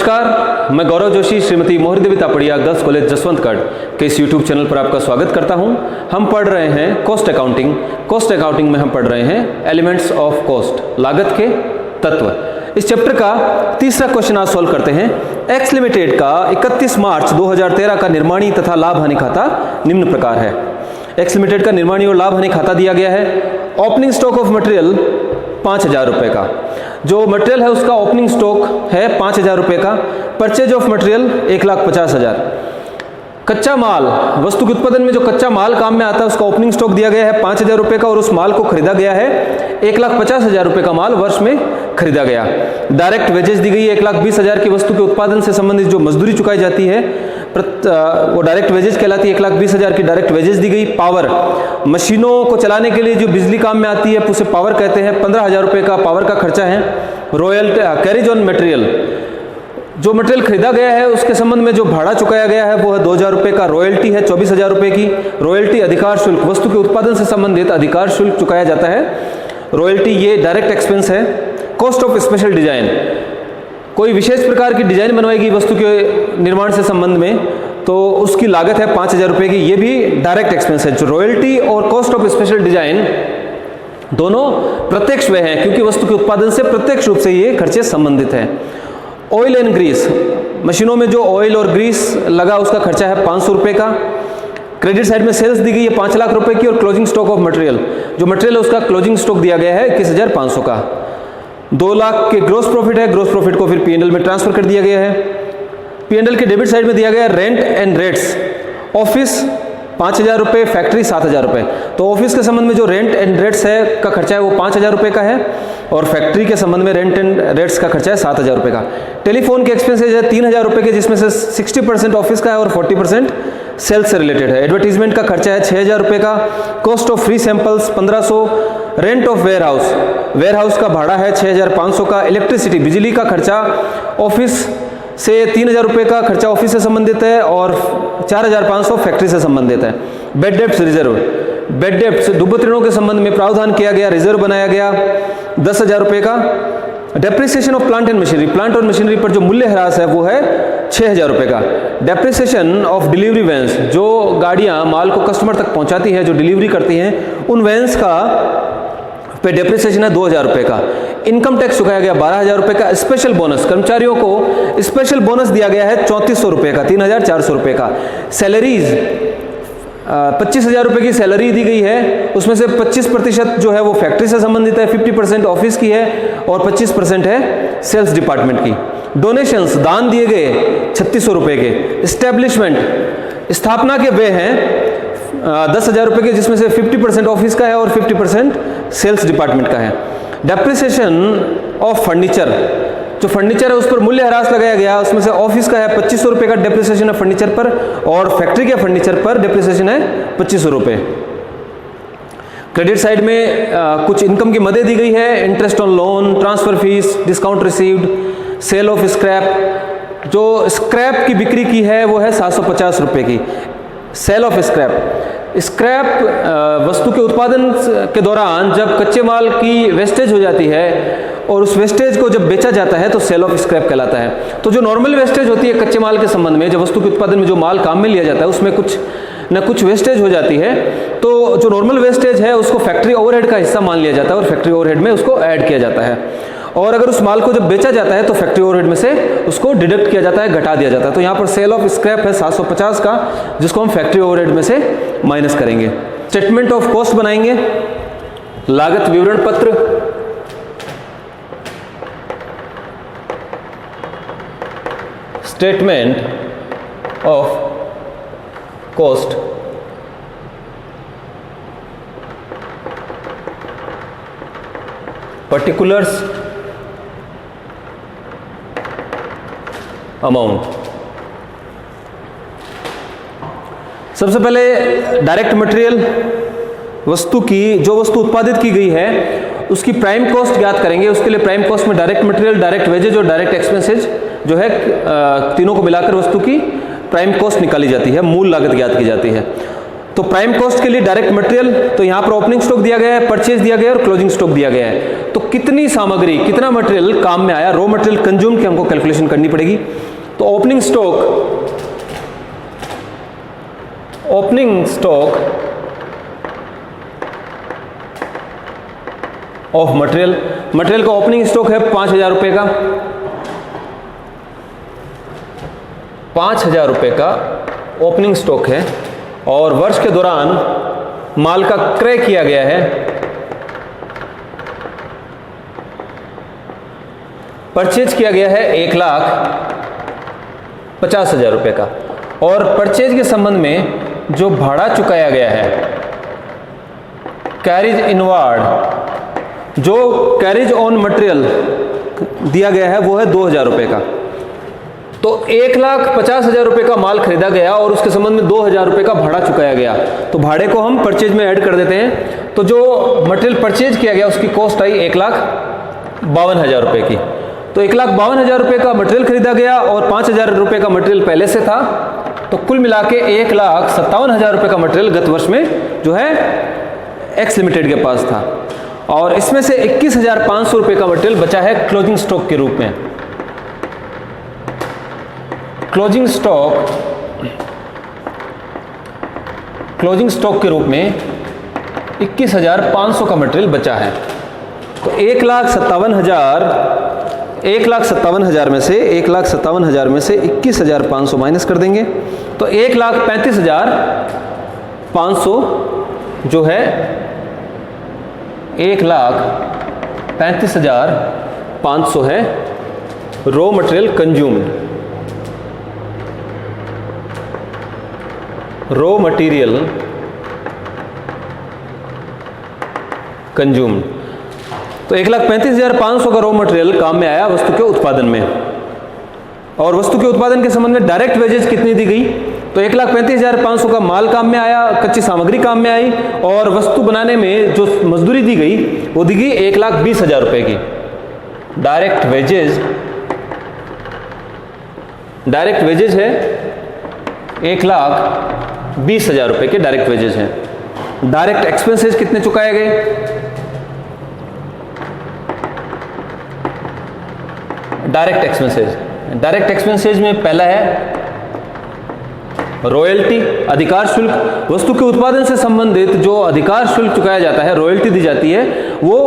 नमस्कार, मैं गौरव जोशी श्रीमती मोहरी देवी तापड़िया गर्ल्स कॉलेज जसवंतगढ़ के इस यूट्यूब चैनल पर आपका स्वागत करता हूं। हम पढ़ रहे हैं कॉस्ट अकाउंटिंग। कॉस्ट अकाउंटिंग में हम पढ़ रहे हैं एलिमेंट्स ऑफ कॉस्ट, लागत के तत्व। इस चैप्टर का तीसरा क्वेश्चन आज सॉल्व करते हैं। एक्स लिमिटेड का 31 मार्च 2013 का निर्माणी तथा लाभ हानि खाता निम्न प्रकार है। एक्स लिमिटेड का निर्माणी और लाभ हानि खाता दिया गया है। ओपनिंग स्टॉक ऑफ मटेरियल 5,000 रुपये का, जो मटेरियल है उसका ओपनिंग स्टॉक है 5,000 रुपये का। Purchase of material 1,50,000। कच्चा माल, वस्तु के उत्पादन में जो कच्चा माल काम में आता है उसका ओपनिंग स्टॉक दिया गया है 5,000 रुपये का और उस माल को खरीदा गया है 1,50,000 रुपये का माल वर्ष में खरीदा गया। डायरेक्ट वेजेस दी गई है 1,20,000 की वस्तु के उत्पादन से संबंधित जो मजदूरी चुकाई जाती है वो डायरेक्ट वेजेस कहलाती है। 1,20,000 की डायरेक्ट वेजेस दी गई। पावर, मशीनों को चलाने के लिए जो बिजली काम में आती है उसे पावर कहते हैं। 15,000 रुपये का पावर का खर्चा है। रॉयल्टी, कैरेज ऑन मटेरियल, जो मटेरियल खरीदा गया है उसके संबंध में जो भाड़ा चुकाया गया है वो है 2,000 रुपये का। रॉयल्टी है 24,000 रुपये की। रॉयल्टी अधिकार शुल्क, वस्तु के उत्पादन से संबंधित अधिकार शुल्क चुकाया जाता है। रॉयल्टी ये डायरेक्ट एक्सपेंस है। कॉस्ट ऑफ स्पेशल डिजाइन, कोई विशेष प्रकार की डिजाइन बनवाएगी वस्तु के निर्माण से संबंध में तो उसकी लागत है 5,000 रुपये की, ये भी डायरेक्ट एक्सपेंस है। जो रॉयल्टी और कॉस्ट ऑफ स्पेशल डिजाइन दोनों प्रत्यक्ष व्यय हैं क्योंकि वस्तु के उत्पादन से प्रत्यक्ष रूप से ये खर्चे संबंधित हैं। ऑयल एंड ग्रीस, मशीनों में जो ऑयल और ग्रीस लगा उसका खर्चा है 500 रुपये का। क्रेडिट साइड में सेल्स दी गई है 5 लाख रुपए की और क्लोजिंग स्टॉक ऑफ मटेरियल, जो मटेरियल है उसका क्लोजिंग स्टॉक दिया गया है 21,500 का। 2 लाख के ग्रोस प्रॉफिट है। ग्रोस प्रॉफिट को फिर पीएनएल में ट्रांसफर कर दिया गया है। पीएनएल के डेबिट साइड में दिया गया है रेंट एंड रेट्स। ऑफिस 5,000 रुपये, फैक्ट्री 7,000 रुपये। तो ऑफिस के संबंध में जो रेंट एंड रेट्स है का खर्चा है वो 5,000 रुपये का है और फैक्ट्री के संबंध में रेंट एंड रेट्स का खर्चा है 7,000 रुपये का। टेलीफोन के एक्सपेंसेज है 3,000 रुपये के, जिसमें से 60% ऑफिस का है और 40% सेल्स से रिलेटेड है। एडवर्टीजमेंट का खर्चा है 6,000 रुपये का। Cost of free samples 1,500। Rent of warehouse, warehouse का भाड़ा है 6,500 का। इलेक्ट्रिसिटी, बिजली का खर्चा ऑफिस से 3,000 रुपये का खर्चा ऑफिस से संबंधित है और 4,500 फैक्ट्री से संबंधित है। बेड डेप्ट रिजर्व, बेड डेप्ट दुर्बल ऋणों के संबंध में प्रावधान किया गया, रिजर्व बनाया गया 10,000 रुपये का। Depreciation of plant and machinery, plant और मशीनरी पर जो मूल्य ह्रास है वो है 6,000 रुपये का। डेप्रिसिएशन ऑफ डिलीवरी वैन्स, जो गाड़ियाँ माल को कस्टमर तक पहुँचाती है, जो डिलीवरी करती हैं, उन वैन्स का पे डेप्रिसिएशन है 2,000 रुपये का। इनकम टैक्स चुकाया गया 12,000 रुपये का। स्पेशल बोनस, कर्मचारियों को स्पेशल बोनस दिया गया है 3,400 रुपये का, 3,400 रुपये का। सैलरीज 25,000 रुपये की सैलरी दी गई है, उसमें से 25% जो है वो फैक्ट्री से संबंधित है, 50% ऑफिस की है और 25% है सेल्स डिपार्टमेंट की। डोनेशंस, दान दिए गए 3,600 रुपये के। इस्टेब्लिशमेंट, स्थापना के व्यय हैं 10,000 रुपये के, जिसमें से 50% ऑफिस का है और 50% सेल्स डिपार्टमेंट का है। डेप्रिसिएशन ऑफ फर्नीचर, जो फर्नीचर है उस पर मूल्य ह्रास लगाया गया, उसमें से ऑफिस का है 2,500 रुपये का डेप्रिसिएशन है फर्नीचर पर और फैक्ट्री के फर्नीचर पर डेप्रिसिएशन है 2,500 रुपये। क्रेडिट साइड में कुछ इनकम की मदद दी गई है, interest on loan, transfer fees, discount received, sale of scrap, जो स्क्रैप की बिक्री की है वो है 750 रुपये की। सेल ऑफ स्क्रैप, स्क्रैप वस्तु के उत्पादन के दौरान जब कच्चे माल की वेस्टेज हो जाती है और उस वेस्टेज को जब बेचा जाता है तो सेल ऑफ स्क्रैप कहलाता है। तो जो नॉर्मल वेस्टेज होती है कच्चे माल के संबंध में, जब वस्तु के उत्पादन में जो माल काम में लिया जाता है उसमें कुछ न कुछ वेस्टेज हो जाती है, तो जो नॉर्मल वेस्टेज है उसको फैक्ट्री ओवरहेड का हिस्सा मान लिया जाता है और फैक्ट्री ओवरहेड में उसको ऐड किया जाता है। और अगर उस माल को जब बेचा जाता है तो फैक्ट्री ओवरहेड में से उसको डिडक्ट किया जाता है, घटा दिया जाता है। तो यहाँ पर सेल ऑफ स्क्रैप है 750 का, जिसको हम फैक्ट्री ओवरहेड में से माइनस करेंगे। स्टेटमेंट ऑफ कॉस्ट बनाएंगे, लागत विवरण पत्र, statement of cost, particulars, amount. सबसे पहले डायरेक्ट मटेरियल, वस्तु की जो वस्तु उत्पादित की गई है उसकी प्राइम कॉस्ट ज्ञात करेंगे। उसके लिए प्राइम कॉस्ट में डायरेक्ट मटेरियल, डायरेक्ट वेजेज और डायरेक्ट एक्सपेंसेज जो है तीनों को मिलाकर वस्तु की प्राइम कॉस्ट निकाली जाती है, मूल लागत ज्ञात की जाती है। तो प्राइम कॉस्ट के लिए डायरेक्ट मटेरियल, तो यहाँ पर ओपनिंग स्टॉक दिया गया है, परचेज दिया गया है और क्लोजिंग स्टॉक दिया गया है। तो कितनी सामग्री, कितना मटेरियल काम में आया, रॉ मटेरियल कंज्यूम की हमको कैलकुलेशन करनी पड़ेगी। तो ओपनिंग स्टॉक ऑफ मटेरियल का ओपनिंग स्टॉक है 5,000 रुपए का, 5,000 रुपए का ओपनिंग स्टॉक है और वर्ष के दौरान माल का क्रय किया गया है, परचेज किया गया है 1,50,000 रुपए का और परचेज के संबंध में जो भाड़ा चुकाया गया है, कैरिज इनवार्ड, जो कैरिज ऑन मटेरियल दिया गया है वो है 2,000 रुपए का। तो 1,50,000 रुपए का माल खरीदा गया और उसके संबंध में 2,000 रुपए का भाड़ा चुकाया गया। तो भाड़े को हम परचेज में ऐड कर देते हैं। तो जो मटेरियल परचेज किया गया उसकी कॉस्ट आई 1,52,000 रुपए की। तो 1,52,000 रुपए का मटेरियल खरीदा गया और 5,000 रुपए का मटेरियल पहले से था, तो कुल मिला के 1,57,000 रुपए का मटेरियल गत वर्ष में जो है एक्स लिमिटेड के पास था और इसमें से 21,500 रुपए का मटेरियल बचा है क्लोजिंग स्टॉक के रूप में। क्लोजिंग स्टॉक के रूप में 21,500 का मटेरियल बचा है। तो 1,57,000 में से 21,500 माइनस कर देंगे तो 1,35,500 जो है 1,35,500 है raw material consumed, raw material consumed. तो 1,35,500 का रॉ मटेरियल काम में आया वस्तु के उत्पादन में। और वस्तु के उत्पादन के संबंध में डायरेक्ट वेजेज कितनी दी गई, तो 1,35,500 का माल काम में आया, कच्ची सामग्री काम में आई और वस्तु बनाने में जो मजदूरी दी गई वो दी गई 1,20,000 रुपए की। डायरेक्ट वेजेज है 1,20,000 रुपए के डायरेक्ट वेजेज हैं। डायरेक्ट एक्सपेंसेस कितने चुकाए गए, डायरेक्ट एक्सपेंसेज में पहला है रॉयल्टी, अधिकार शुल्क। वस्तु के उत्पादन से संबंधित जो अधिकार शुल्क चुकाया जाता है, रॉयल्टी दी जाती है, वो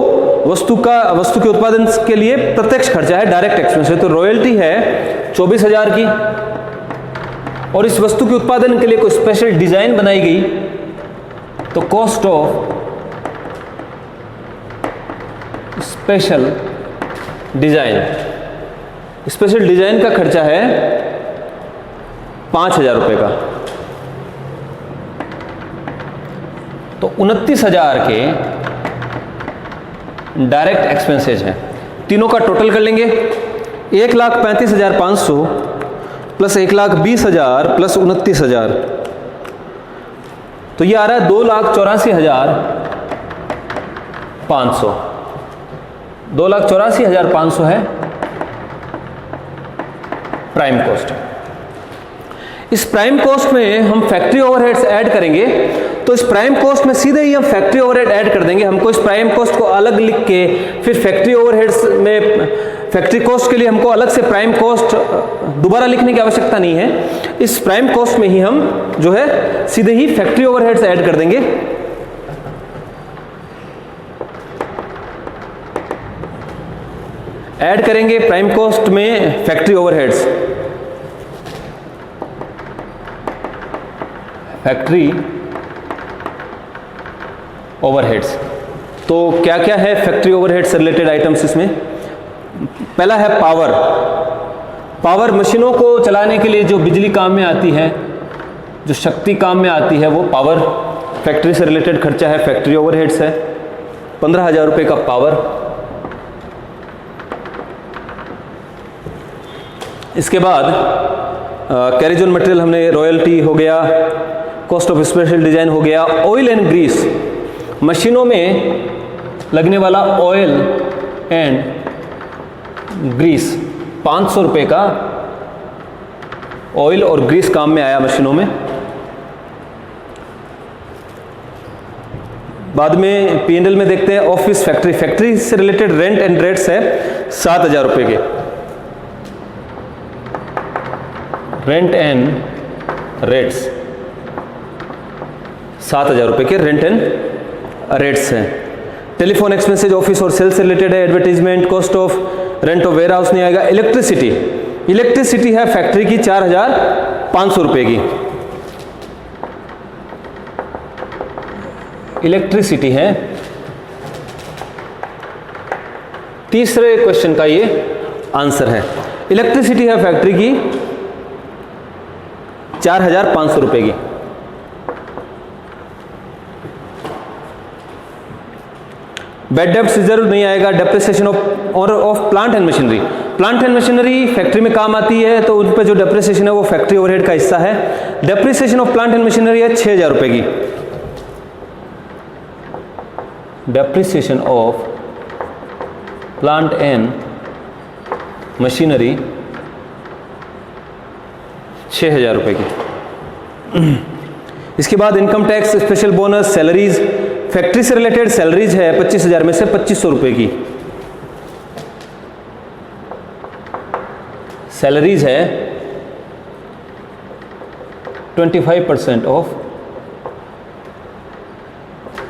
वस्तु के उत्पादन के लिए प्रत्यक्ष खर्चा है, डायरेक्ट एक्सपेंस है। तो रॉयल्टी है 24,000 की और इस वस्तु के उत्पादन के लिए कोई स्पेशल डिजाइन बनाई गई तो कॉस्ट ऑफ स्पेशल डिजाइन का खर्चा है 5,000 रुपए का। तो 29,000 के डायरेक्ट एक्सपेंसेज हैं। तीनों का टोटल कर लेंगे, 1,35,500 प्लस 1,20,000 प्लस 29,000, तो ये आ रहा है 2,84,500। 2,84,500 है प्राइम कॉस्ट। इस प्राइम कॉस्ट में हम फैक्ट्री ओवरहेड्स ऐड करेंगे, तो इस प्राइम कॉस्ट में सीधे ही हम फैक्ट्री ओवरहेड ऐड कर देंगे। हमको इस प्राइम कॉस्ट को अलग लिख के फिर फैक्ट्री ओवरहेड्स में, फैक्ट्री कॉस्ट के लिए हमको अलग से प्राइम कॉस्ट दोबारा लिखने की आवश्यकता नहीं है। इस प्राइम कॉस्ट में ही हम जो है सीधे ही फैक्ट्री ओवरहेड्स ऐड कर देंगे। ऐड करेंगे प्राइम कॉस्ट में फैक्ट्री ओवरहेड्स, तो क्या क्या है फैक्ट्री ओवरहेड से रिलेटेड आइटम्स इसमें। पहला है पावर, मशीनों को चलाने के लिए जो बिजली काम में आती है, जो शक्ति काम में आती है, वो पावर फैक्ट्री से रिलेटेड खर्चा है, फैक्ट्री ओवरहेड्स है। 15,000 रुपये का पावर। इसके बाद कैरिज ऑन मटेरियल हमने रॉयल्टी हो गया, कॉस्ट ऑफ स्पेशल डिजाइन हो गया, ऑयल एंड ग्रीस, मशीनों में लगने वाला ऑयल एंड ग्रीस, 500 रुपये का ऑयल और ग्रीस काम में आया मशीनों में। बाद में P&L में देखते हैं ऑफिस फैक्ट्री, फैक्ट्री से रिलेटेड रेंट एंड रेट्स है 7,000 रुपये के, रेंट एंड रेट्स 7,000 रुपये के रेंट एंड रेट्स हैं। टेलीफोन एक्सपेंसेज ऑफिस और सेल्स से रिलेटेड है, advertisement, cost of rent of warehouse नहीं आएगा। इलेक्ट्रिसिटी, इलेक्ट्रिसिटी है फैक्ट्री की 4,500 रुपये की, इलेक्ट्रिसिटी है। तीसरे क्वेश्चन का ये आंसर है, इलेक्ट्रिसिटी है फैक्ट्री की 4,500 रुपये की। बैड डेब्ट रिजर्व नहीं आएगा। Depreciation of plant and machinery, plant and machinery factory में काम आती है तो उन पर जो डेप्रिसिएशन है वो फैक्ट्री ओवरहेड का हिस्सा है। Depreciation of plant and machinery है 6,000 रुपये की, depreciation of plant and machinery 6,000 रुपये की। इसके बाद income tax, special bonus, salaries, factory से रिलेटेड सैलरीज है 25,000 में से 2,500 रुपये की, सैलरीज है 25% ऑफ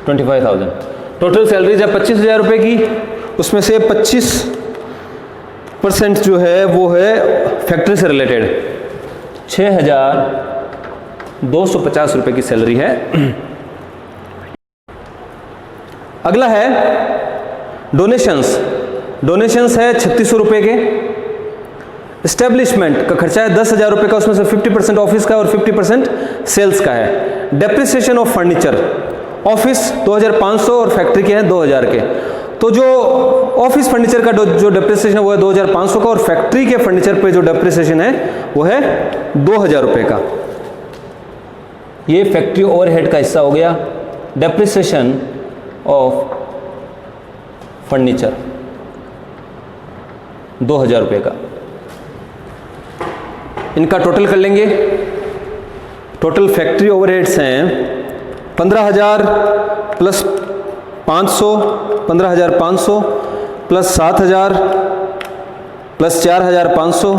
25,000। टोटल सैलरीज है 25,000 रुपये की, उसमें से 25% जो है वो है फैक्ट्री से रिलेटेड, 6,250 रुपये की सैलरी है। अगला है डोनेशंस, डोनेशंस है 3,600 रुपये के। एस्टेब्लिशमेंट का खर्चा है 10,000 रुपये का, उसमें से 50% ऑफिस का और 50% सेल्स का है। डेप्रिसिएशन ऑफ फर्नीचर, ऑफिस 2,500 और फैक्ट्री के हैं 2,000 के, तो जो ऑफिस फर्नीचर का जो डेप्रिसिएशन है वो है 2,500 का और फैक्ट्री के फर्नीचर पे जो डेप्रिसिएशन है वो है 2,000 रुपये का। ये फैक्ट्री ओवरहेड का हिस्सा हो गया। डेप्रिसिएशन ऑफ फर्नीचर 2,000 रुपये का, इनका टोटल कर लेंगे। टोटल फैक्ट्री ओवरहेड्स हैं 15,000 plus 500, 15,500 plus 7,000 plus 4,500,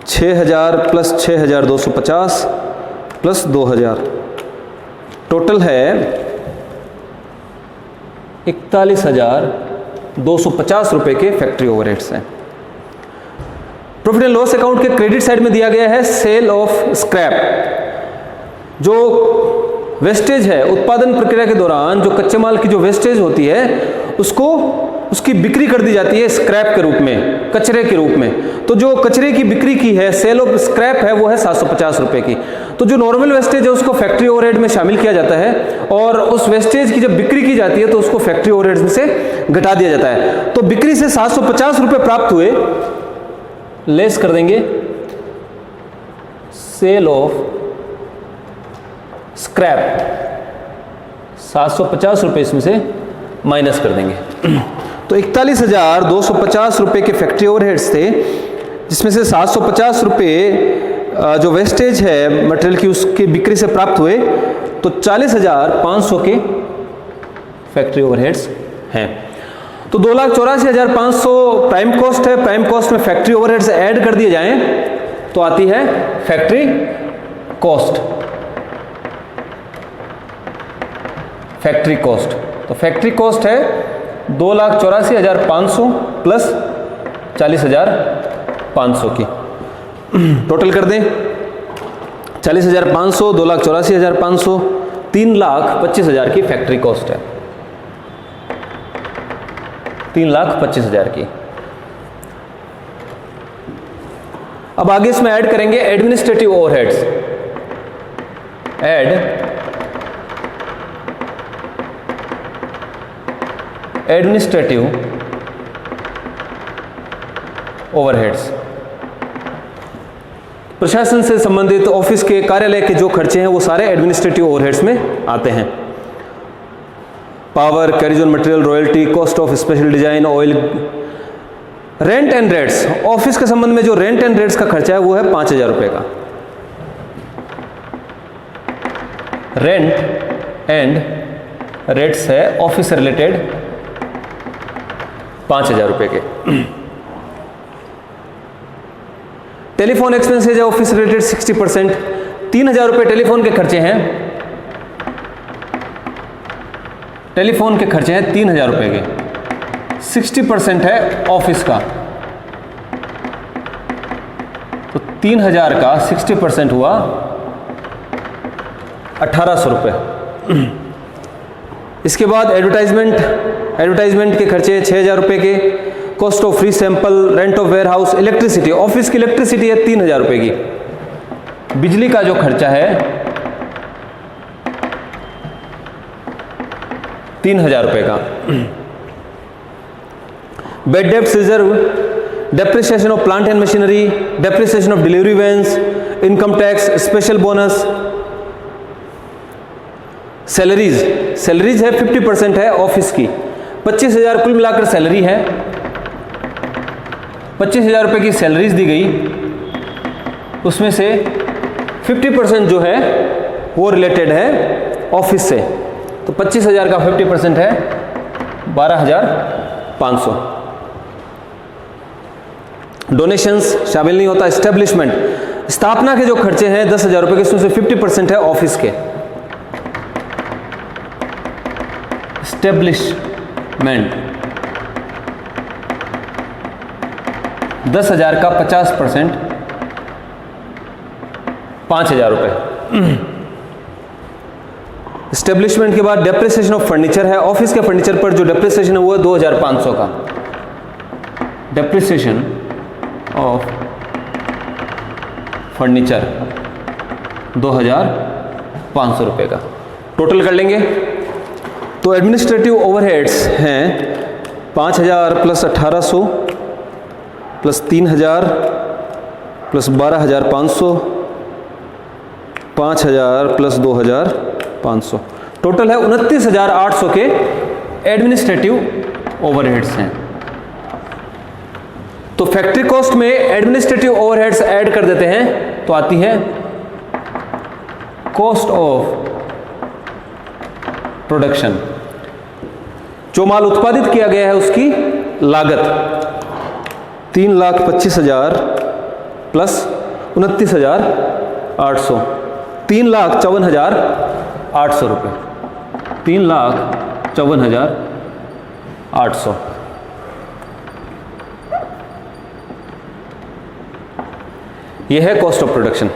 6,000 plus 6,250 plus 2,000, total है 41,250 रुपये के फैक्ट्री ओवरहेड्स हैं। प्रॉफिट एंड लॉस अकाउंट के क्रेडिट साइड में दिया गया है सेल ऑफ स्क्रैप, जो वेस्टेज है उत्पादन प्रक्रिया के दौरान जो कच्चे माल की जो वेस्टेज होती है उसको उसकी बिक्री कर दी जाती है स्क्रैप के रूप में, कचरे के रूप में। तो जो कचरे की बिक्री की है सेल ऑफ स्क्रैप है वो है 750 रुपये की। तो जो नॉर्मल वेस्टेज है उसको फैक्ट्री ओवरहेड में शामिल किया जाता है और उस वेस्टेज की जब बिक्री की जाती है तो उसको फैक्ट्री ओवरहेड में से घटा दिया जाता है। तो बिक्री से 750 रुपये प्राप्त हुए, लेस कर देंगे सेल ऑफ स्क्रैप, 750 रुपये इसमें से माइनस कर देंगे। तो 41,250 रुपये के फैक्ट्री ओवरहेड्स थे, जिसमें से 750 रुपये जो वेस्टेज है मटेरियल की उसकी बिक्री से प्राप्त हुए, तो 40,500 के फैक्ट्री ओवरहेड्स हैं। तो 2,84,500 प्राइम कॉस्ट है। प्राइम कॉस्ट में फैक्ट्री ओवरहेड्स ऐड कर दिए जाएं तो आती है फैक्ट्री कॉस्ट, फैक्ट्री कॉस्ट। तो फैक्ट्री कॉस्ट है 2,84,500 प्लस 40,500 की, टोटल कर दें 40,500, 2,84,500, 3,25,000 की फैक्ट्री कॉस्ट है, 3,25,000 की। अब आगे इसमें ऐड करेंगे administrative overheads, add administrative overheads. प्रशासन से संबंधित ऑफिस के कार्यालय के जो खर्चे हैं वो सारे एडमिनिस्ट्रेटिव ओवरहेड्स में आते हैं। Power, carriage on material, royalty, cost of special design, oil, rent and rates. Office के संबंध में जो रेंट एंड रेट्स का खर्चा है वो है 5,000 रुपये का। रेंट एंड रेट्स है ऑफिस से रिलेटेड 5,000 रुपए के। टेलीफोन एक्सपेंसेज है ऑफिस रिलेटेड 60%, 3,000 रुपए टेलीफोन के खर्चे हैं। टेलीफोन के खर्चे हैं 3,000 रुपए के, 60% है ऑफिस का, तो 3,000 का 60% हुआ 1,800 रुपये। इसके बाद एडवर्टाइजमेंट के खर्चे 6,000 रुपये के, cost of free sample, rent of warehouse, electricity, office की इलेक्ट्रिसिटी है 3,000 रुपये की, बिजली का जो खर्चा है 3,000 रुपये का, बेड डेप्ट reserve, depreciation of plant and machinery, depreciation of delivery vans, income tax, special bonus, salaries है 50% है ऑफिस की, 25,000 कुल मिलाकर सैलरी है, 25,000 रुपये की सैलरीज दी गई, उसमें से 50% जो है वो रिलेटेड है ऑफिस से, तो 25,000 का 50% है 12,500। डोनेशंस शामिल नहीं होता। एस्टेब्लिशमेंट, स्थापना के जो खर्चे हैं 10,000 रुपये के, इसमें से 50% है ऑफिस के। एस्टेब्लिशमेंट 10,000 का 50%, 5,000 रुपये। एस्टेब्लिशमेंट के बाद डेप्रिसिएशन ऑफ फर्नीचर है, ऑफिस के फर्नीचर पर जो डेप्रिसिएशन है वो है 2,500 का, डेप्रिसिएशन ऑफ फर्नीचर 2,500 रुपये का। टोटल कर लेंगे तो एडमिनिस्ट्रेटिव ओवरहेड्स हैं 5,000 plus 1,800 plus 3,000 plus 12,500, 5,000 plus 2,500, total है 29,800 के एडमिनिस्ट्रेटिव ओवरहेड्स हैं। तो फैक्ट्री कॉस्ट में एडमिनिस्ट्रेटिव ओवरहेड्स ऐड कर देते हैं तो आती है कॉस्ट ऑफ प्रोडक्शन, जो माल उत्पादित किया गया है उसकी लागत 3,25,000 प्लस 29,800, 3,54,800 रुपये, 3,54,800। यह है कॉस्ट ऑफ प्रोडक्शन।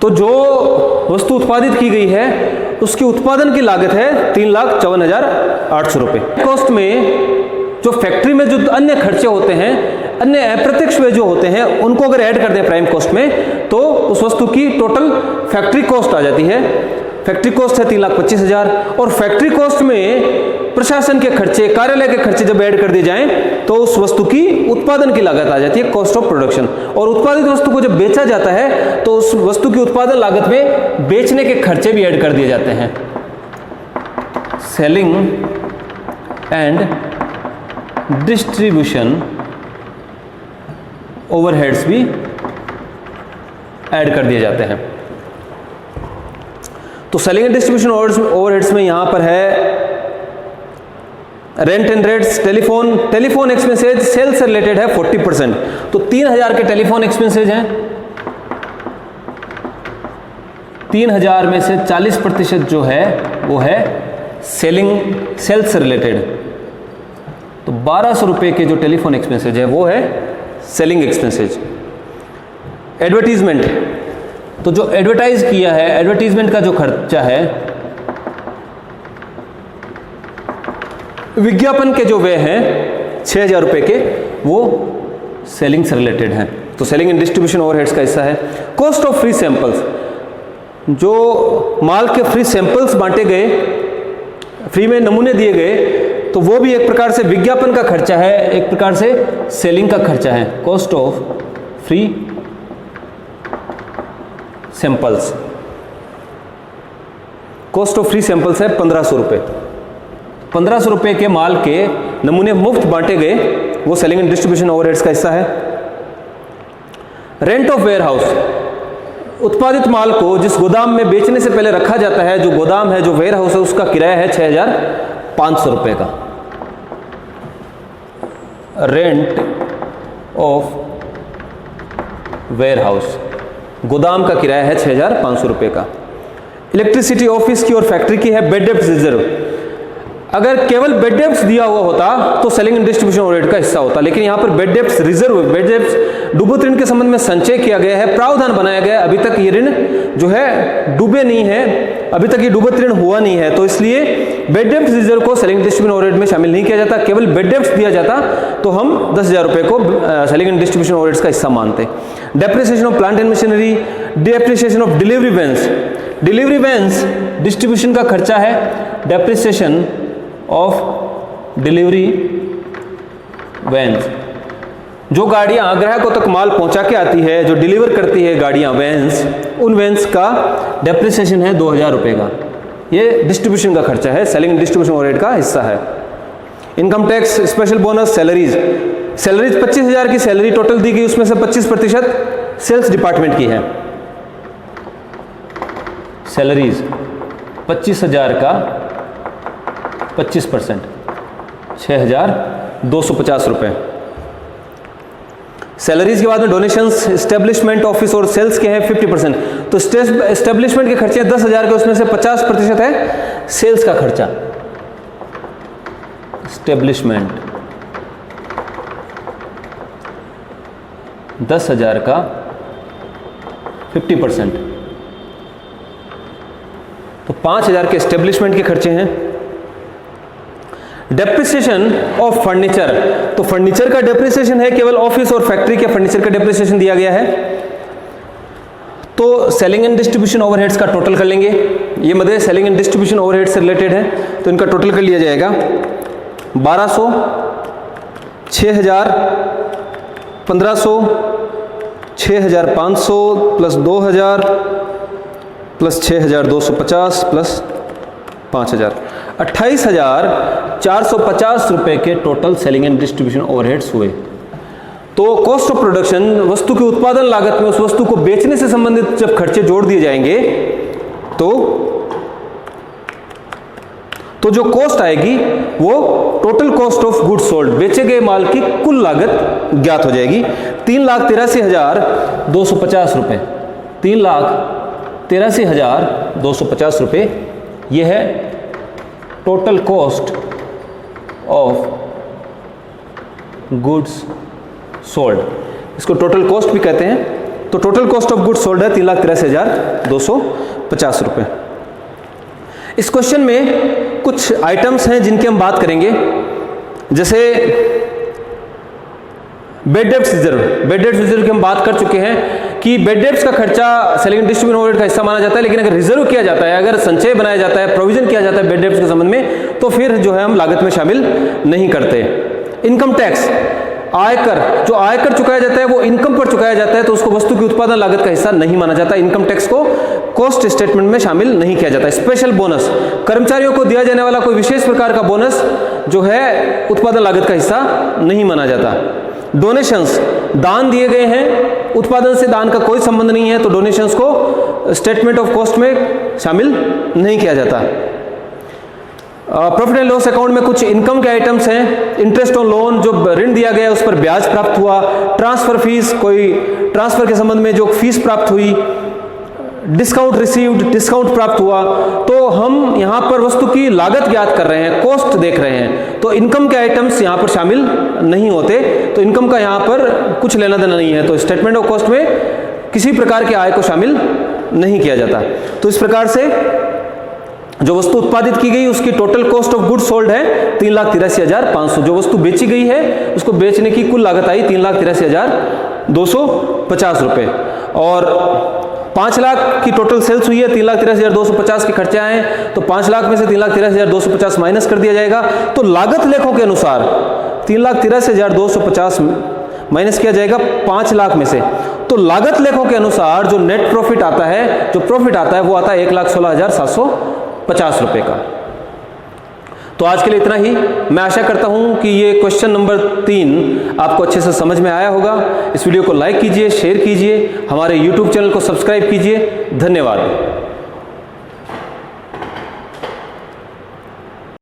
तो जो वस्तु उत्पादित की गई है उसकी उत्पादन की लागत है 3,54,800 रुपये। कॉस्ट में जो फैक्ट्री में जो अन्य खर्चे होते हैं, अन्य अप्रत्यक्ष व्यय जो होते हैं, उनको अगर ऐड कर दें प्राइम कॉस्ट में तो उस वस्तु की टोटल फैक्ट्री कॉस्ट आ जाती है। फैक्ट्री कॉस्ट है 3,25,000 और फैक्ट्री कॉस्ट में प्रशासन के खर्चे, कार्यालय के खर्चे जब ऐड कर दिए जाएं तो उस वस्तु की उत्पादन की लागत आ जाती है कॉस्ट ऑफ प्रोडक्शन। और उत्पादित वस्तु को जब बेचा जाता है तो उस वस्तु की उत्पादन लागत में बेचने के खर्चे भी ऐड कर दिए जाते हैं, सेलिंग एंड डिस्ट्रीब्यूशन ओवरहेड्स भी ऐड कर दिए जाते हैं। तो सेलिंग एंड डिस्ट्रीब्यूशन ओवरहेड्स में यहां पर है rent and rates, telephone expenses sale से रिलेटेड है 40%, तो 3,000 के टेलीफोन एक्सपेंसेज हैं, 3,000 में से 40% जो है वो है सेल से रिलेटेड, तो 1,200 रुपये के जो टेलीफोन एक्सपेंसेज है वो है सेलिंग एक्सपेंसेज। एडवर्टीजमेंट, तो जो एडवर्टाइज किया है, एडवर्टीजमेंट का जो खर्चा है, विज्ञापन के जो व्यय हैं 6,000 रुपये के, वो सेलिंग से रिलेटेड हैं, तो सेलिंग एंड डिस्ट्रीब्यूशन ओवरहेड्स का हिस्सा है। कॉस्ट ऑफ फ्री सैंपल्स, जो माल के फ्री सैंपल्स बांटे गए, फ्री में नमूने दिए गए, तो वो भी एक प्रकार से विज्ञापन का खर्चा है, एक प्रकार से सेलिंग का खर्चा है। Cost of free samples, cost of free samples है 1,500 रुपये। 1,500 रुपये के माल के नमूने मुफ्त बांटे गए, वो सेलिंग एंड डिस्ट्रीब्यूशन ओवरहेड्स का हिस्सा है। रेंट ऑफ वेयर हाउस, उत्पादित माल को जिस गोदाम में बेचने से पहले रखा जाता है, जो गोदाम है, जो वेयर हाउस है, उसका किराया है 6,500 रुपये का। रेंट ऑफ वेयर हाउस, गोदाम का किराया है 6,500 रुपये का। इलेक्ट्रिसिटी ऑफिस की और फैक्ट्री की है बेड डेप्थ रिजर्व। अगर केवल बेड डेप्थ दिया हुआ होता तो सेलिंग एंड डिस्ट्रीब्यूशन ओवरहेड का हिस्सा होता, लेकिन यहाँ पर bed depth reserve, bed depth डूबत ऋण के संबंध में संचय किया गया है, प्रावधान बनाया गया है। अभी तक ये ऋण जो है डूबे नहीं है, अभी तक ये डूबत ऋण हुआ नहीं है, तो इसलिए बेड डेप्थ रिजर्व को सेलिंग डिस्ट्रीब्यूशन ओवरहेड में शामिल नहीं किया जाता। केवल बेड डेप्थ दिया जाता तो हम 10,000 रुपये को सेलिंग एंड डिस्ट्रीब्यूशन ओवरहेड्स का हिस्सा मानते। Depreciation of plant and machinery, depreciation of delivery vans, delivery vans distribution का खर्चा है। डेप्रिसिएशन ऑफ डिलीवरी वैन्स, जो गाड़ियां ग्राहकों तक माल पहुंचा के आती है, जो डिलीवर करती है गाड़ियां, वैन्स, उन वैन्स का डेप्रिसिएशन है 2,000 रुपये का। ये डिस्ट्रीब्यूशन का खर्चा है, सेलिंग डिस्ट्रीब्यूशन ओवरहेड का हिस्सा है। Income tax, special bonus, salaries, 25,000 की सैलरी टोटल दी गई, उसमें से 25% सेल्स डिपार्टमेंट की है। सैलरीज 25,000 का 25%, 6,250 रुपये। सैलरीज के बाद में डोनेशंस, एस्टेब्लिशमेंट ऑफिस और सेल्स के हैं 50%। तो एस्टेब्लिशमेंट के खर्चे 10,000 के, उसमें से 50% है सेल्स का खर्चा। एस्टेब्लिशमेंट 10,000 का 50%, तो 5,000 के एस्टेब्लिशमेंट के खर्चे हैं। डेप्रिसिएशन ऑफ फर्नीचर, तो फर्नीचर का डेप्रिसिएशन है, केवल ऑफिस और फैक्ट्री के फर्नीचर का डेप्रिसिएशन दिया गया है। तो सेलिंग एंड डिस्ट्रीब्यूशन ओवरहेड्स का टोटल कर लेंगे, ये मदे सेलिंग एंड डिस्ट्रीब्यूशन ओवरहेड से रिलेटेड है, तो इनका टोटल कर लिया जाएगा। 1,200, 6,000, 1,500, 6,500 प्लस 2,000 प्लस 6,250 प्लस 5,000, 28,450 रुपये के total selling and distribution overheads हुए। तो कॉस्ट ऑफ प्रोडक्शन, वस्तु की उत्पादन लागत में उस वस्तु को बेचने से संबंधित जब खर्चे जोड़ दिए जाएंगे तो जो कॉस्ट आएगी वो total cost of goods sold, बेचे गए माल की कुल लागत ज्ञात हो जाएगी। 3,83,250 रुपये, 3,83,250 रुपये, यह है total cost of goods sold. इसको टोटल कॉस्ट भी कहते हैं। तो total cost of goods sold है 3,83,250 रुपये। इस क्वेश्चन में कुछ आइटम्स हैं जिनकी हम बात करेंगे, जैसे bed depth reserve. Bed depth reserve की हम बात कर चुके हैं कि बेड डेप्थ का खर्चा सेलिंग डिस्ट्रीब्यूशन ओवरहेड का हिस्सा माना जाता है, लेकिन अगर रिजर्व किया जाता है, अगर संचय बनाया जाता है, प्रोविजन किया जाता है बेड डेप्थ के संबंध में, तो फिर जो है हम लागत में शामिल नहीं करते। इनकम टैक्स, आयकर, जो आयकर चुकाया जाता है वो इनकम पर चुकाया जाता है, तो उसको वस्तु की उत्पादन लागत का हिस्सा नहीं माना जाता। इनकम टैक्स को कॉस्ट स्टेटमेंट में शामिल नहीं किया जाता। स्पेशल बोनस, कर्मचारियों को दिया जाने वाला कोई विशेष प्रकार का बोनस जो है उत्पादन लागत का हिस्सा नहीं माना जाता। डोनेशंस, दान दिए गए हैं, उत्पादन से दान का कोई संबंध नहीं है, तो डोनेशंस को स्टेटमेंट ऑफ कॉस्ट में शामिल नहीं किया जाता। प्रॉफिट एंड लॉस अकाउंट में कुछ इनकम के आइटम्स हैं। इंटरेस्ट ऑन लोन, जो ऋण दिया गया उस पर ब्याज प्राप्त हुआ। ट्रांसफर फीस, कोई ट्रांसफर के संबंध में जो फीस प्राप्त हुई। डिस्काउंट रिसीव्ड, डिस्काउंट प्राप्त हुआ। तो हम यहाँ पर वस्तु की लागत ज्ञात कर रहे हैं, कॉस्ट देख रहे हैं, तो इनकम के आइटम्स यहाँ पर शामिल नहीं होते, तो इनकम का यहाँ पर कुछ लेना देना नहीं है। तो स्टेटमेंट ऑफ कॉस्ट में किसी प्रकार के आय को शामिल नहीं किया जाता। तो इस प्रकार से जो वस्तु उत्पादित की गई उसकी total cost of goods sold है 3,83,500। जो वस्तु बेची गई है उसको बेचने की कुल लागत आई 3,83,250 रुपये। और 5 लाख की टोटल सेल्स हुई है, 3,83,250 के खर्चे आए, तो 5 लाख में से 3,83,250 माइनस कर दिया जाएगा। तो लागत लेखों के अनुसार 3,83,250 माइनस किया जाएगा 5 लाख में से। तो लागत लेखों के अनुसार जो नेट प्रॉफिट आता है, जो प्रॉफिट आता है वो आता है 1,16,750 रुपये का। तो आज के लिए इतना ही। मैं आशा करता हूं कि ये क्वेश्चन नंबर 3 आपको अच्छे से समझ में आया होगा। इस वीडियो को लाइक कीजिए, शेयर कीजिए, हमारे YouTube चैनल को सब्सक्राइब कीजिए। धन्यवाद।